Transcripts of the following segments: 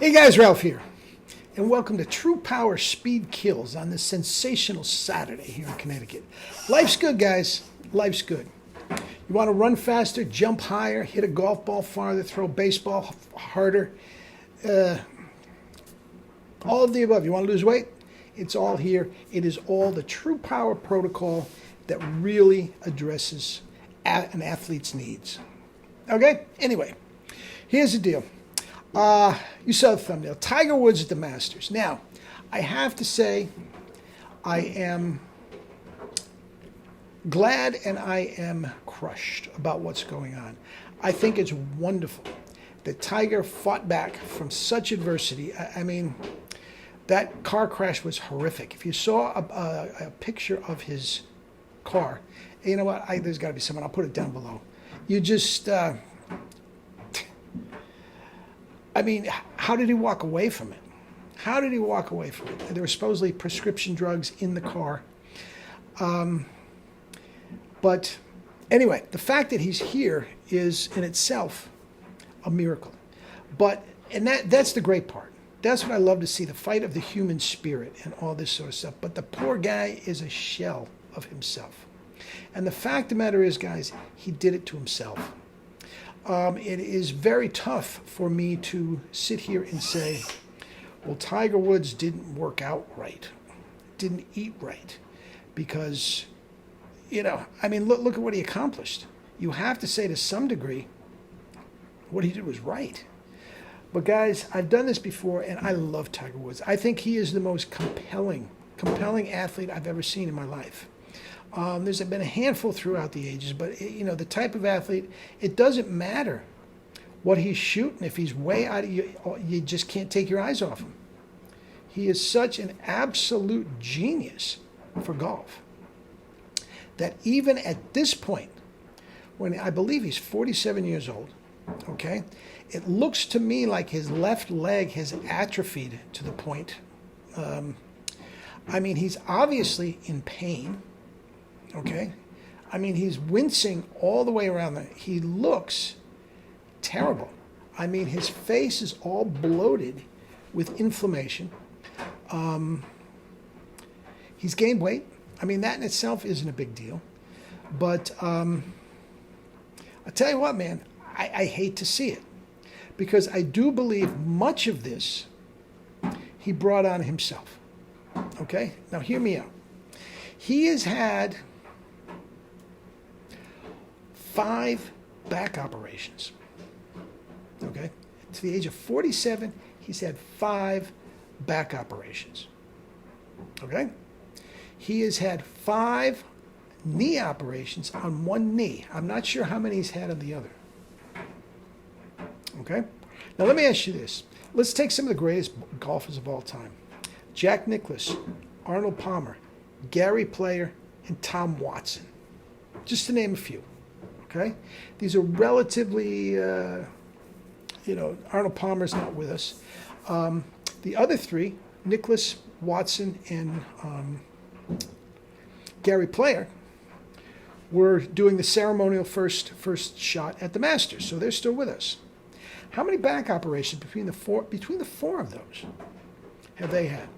Hey guys, Ralph here, and welcome to True Power Speed Kills on this sensational Saturday here in Connecticut. Life's good, guys. Life's good. You want to run faster, jump higher, hit a golf ball farther, throw a baseball harder, all of the above. You want to lose weight? It's all here. It is all the True Power protocol that really addresses an athlete's needs. Okay? Anyway, here's the deal. You saw the thumbnail. Tiger Woods at the Masters. Now, I have to say, I am glad and I am crushed about what's going on. I think it's wonderful that Tiger fought back from such adversity. I mean, that car crash was horrific. If you saw a picture of his car, you know what? There's got to be someone. I'll put it down below. You just... I mean, how did he walk away from it? How did he walk away from it? There were supposedly prescription drugs in the car. But anyway, the fact that he's here is in itself a miracle. And that's the great part. That's what I love to see, the fight of the human spirit and all this sort of stuff. But the poor guy is a shell of himself. And the fact of the matter is, guys, he did it to himself. It is very tough for me to sit here and say, well, Tiger Woods didn't work out right, didn't eat right, because, I mean, look at what he accomplished. You have to say to some degree, what he did was right. But guys, I've done this before, and I love Tiger Woods. I think he is the most compelling athlete I've ever seen in my life. There's been a handful throughout the ages, but the type of athlete, it doesn't matter what he's shooting. If he's way out of you just can't take your eyes off him. He is such an absolute genius for golf that even at this point, when I believe he's 47 years old, okay, it looks to me like his left leg has atrophied to the point. I mean, he's obviously in pain. Okay? I mean, he's wincing all the way around. He looks terrible. I mean, his face is all bloated with inflammation. He's gained weight. I mean, that in itself isn't a big deal. But I'll tell you what, man, I hate to see it. Because I do believe much of this he brought on himself. Okay? Now, hear me out. He has had 5 back operations. Okay? To the age of 47, he's had 5 back operations. Okay? He has had 5 knee operations on one knee. I'm not sure how many he's had on the other. Okay? Now let me ask you this. Let's take some of the greatest golfers of all time. Jack Nicklaus, Arnold Palmer, Gary Player, and Tom Watson. Just to name a few. Okay? These are relatively, Arnold Palmer's not with us. The other 3, Nicklaus, Watson, and Gary Player, were doing the ceremonial first shot at the Masters, so they're still with us. How many back operations between the four of those have they had?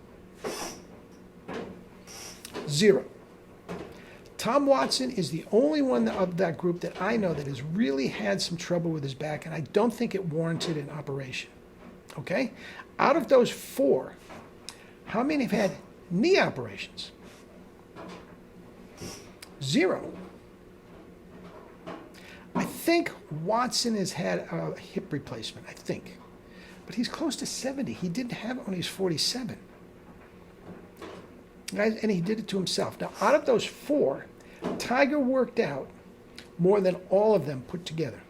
0. Tom Watson is the only one of that group that I know that has really had some trouble with his back, and I don't think it warranted an operation. Okay? Out of those 4, how many have had knee operations? 0. I think Watson has had a hip replacement, I think. But he's close to 70. He didn't have it when he was 47. Guys, and he did it to himself. Now, out of those 4, Tiger worked out more than all of them put together.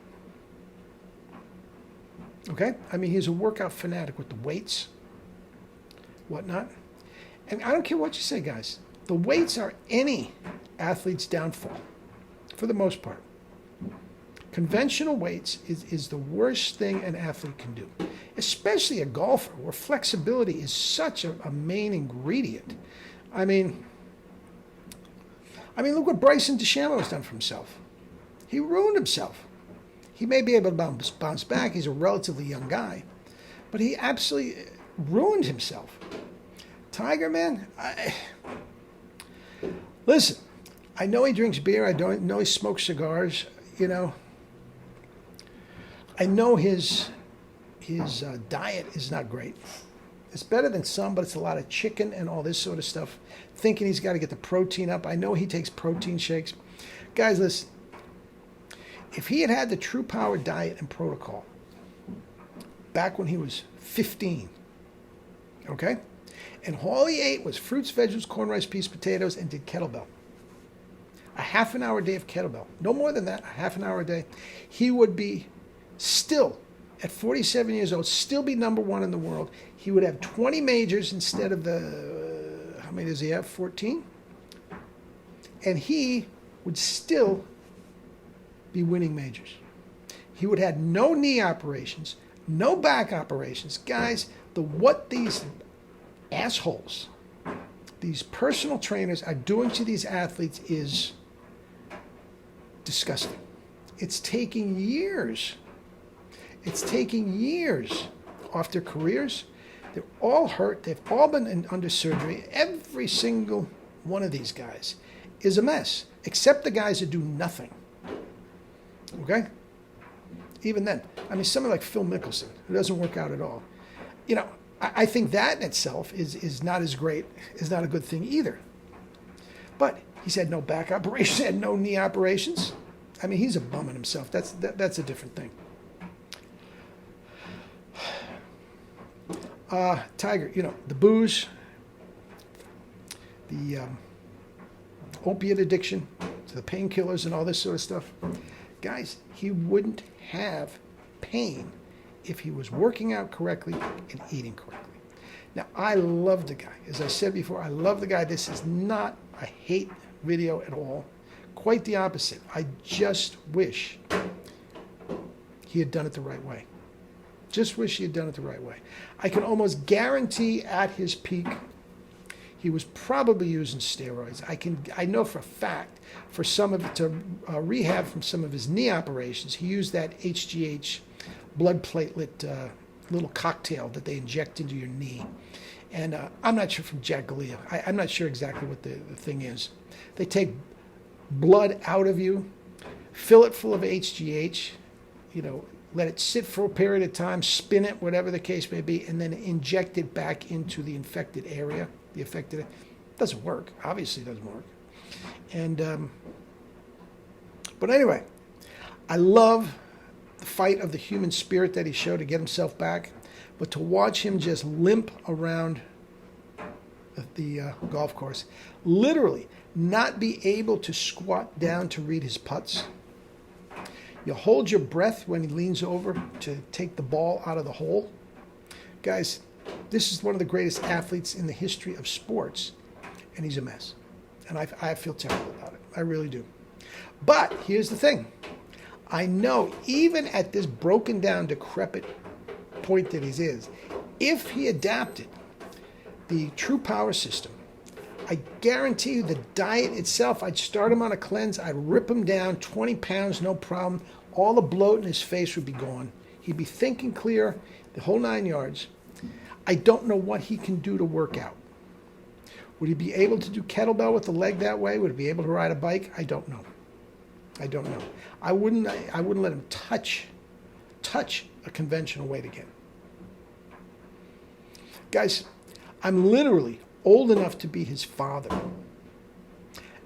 Okay? I mean, he's a workout fanatic with the weights, whatnot. And I don't care what you say, guys. The weights are any athlete's downfall, for the most part. Conventional weights is the worst thing an athlete can do, especially a golfer, where flexibility is such a main ingredient. I mean, look what Bryson DeChambeau has done for himself. He ruined himself. He may be able to bounce back. He's a relatively young guy. But he absolutely ruined himself. Tiger, man, listen, I know he drinks beer. I don't know he smokes cigars. You know, I know his diet is not great. It's better than some, but it's a lot of chicken and all this sort of stuff. Thinking he's got to get the protein up. I know he takes protein shakes. Guys, listen. If he had had the True Power diet and protocol back when he was 15, okay, and all he ate was fruits, vegetables, corn, rice, peas, potatoes, and did kettlebell, a half an hour a day of kettlebell, no more than that, a half an hour a day, he would be still, at 47 years old, still be number one in the world. He would have 20 majors instead of the, how many does he have, 14? And he would still be winning majors. He would have no knee operations, no back operations. Guys, what these assholes, these personal trainers are doing to these athletes is disgusting. It's taking years. It's taking years off their careers. They're all hurt. They've all been under surgery. Every single one of these guys is a mess, except the guys that do nothing. Okay? Even then. I mean, someone like Phil Mickelson, who doesn't work out at all. You know, I think that in itself is not as great, is not a good thing either. But he's had no back operations, had no knee operations. I mean, he's a bum in himself. That's a different thing. Tiger, you know, the booze, the opiate addiction, to the painkillers and all this sort of stuff. Guys, he wouldn't have pain if he was working out correctly and eating correctly. Now, I love the guy. As I said before, I love the guy. This is not a hate video at all. Quite the opposite. I just wish he had done it the right way. Just wish he had done it the right way. I can almost guarantee at his peak, he was probably using steroids. I know for a fact, for some of it to rehab from some of his knee operations, he used that HGH blood platelet little cocktail that they inject into your knee. And I'm not sure from Jack Galea. I'm not sure exactly what the thing is. They take blood out of you, fill it full of HGH, you know, let it sit for a period of time, spin it, whatever the case may be, and then inject it back into the infected area. The affected, it doesn't work. Obviously, it doesn't work. And but anyway, I love the fight of the human spirit that he showed to get himself back, but to watch him just limp around the golf course, literally not be able to squat down to read his putts. You hold your breath when he leans over to take the ball out of the hole. Guys, this is one of the greatest athletes in the history of sports, and he's a mess. And I feel terrible about it. I really do. But here's the thing. I know even at this broken down, decrepit point that he is, if he adapted the True Power system, I guarantee you the diet itself, I'd start him on a cleanse, I'd rip him down 20 pounds, no problem. All the bloat in his face would be gone. He'd be thinking clear, the whole 9 yards. I don't know what he can do to work out. Would he be able to do kettlebell with the leg that way? Would he be able to ride a bike? I don't know. I don't know. I wouldn't let him touch a conventional weight again. Guys, I'm literally old enough to be his father.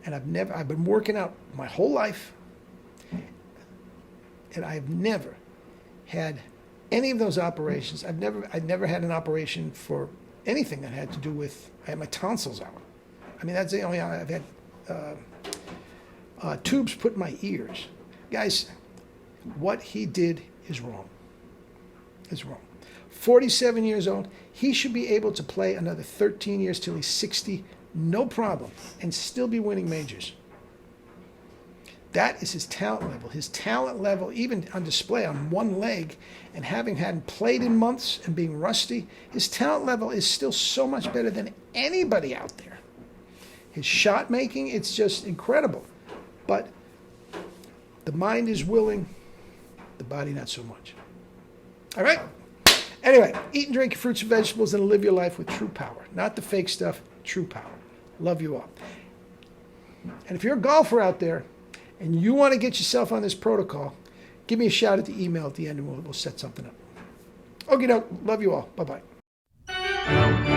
And I've been working out my whole life, and I've never had any of those operations. I've never had an operation for anything that had to do with, I had my tonsils out. I mean, that's the only, I've had tubes put in my ears. Guys, what he did is wrong. It's wrong. 47 years old, he should be able to play another 13 years till he's 60, no problem, and still be winning majors. That is his talent level. His talent level, even on display on one leg, and having hadn't played in months and being rusty, his talent level is still so much better than anybody out there. His shot making, it's just incredible. But the mind is willing, the body not so much. All right? Anyway, eat and drink your fruits and vegetables and live your life with true power. Not the fake stuff, true power. Love you all. And if you're a golfer out there and you want to get yourself on this protocol, give me a shout at the email at the end and we'll set something up. Okie doke. Love you all. Bye-bye.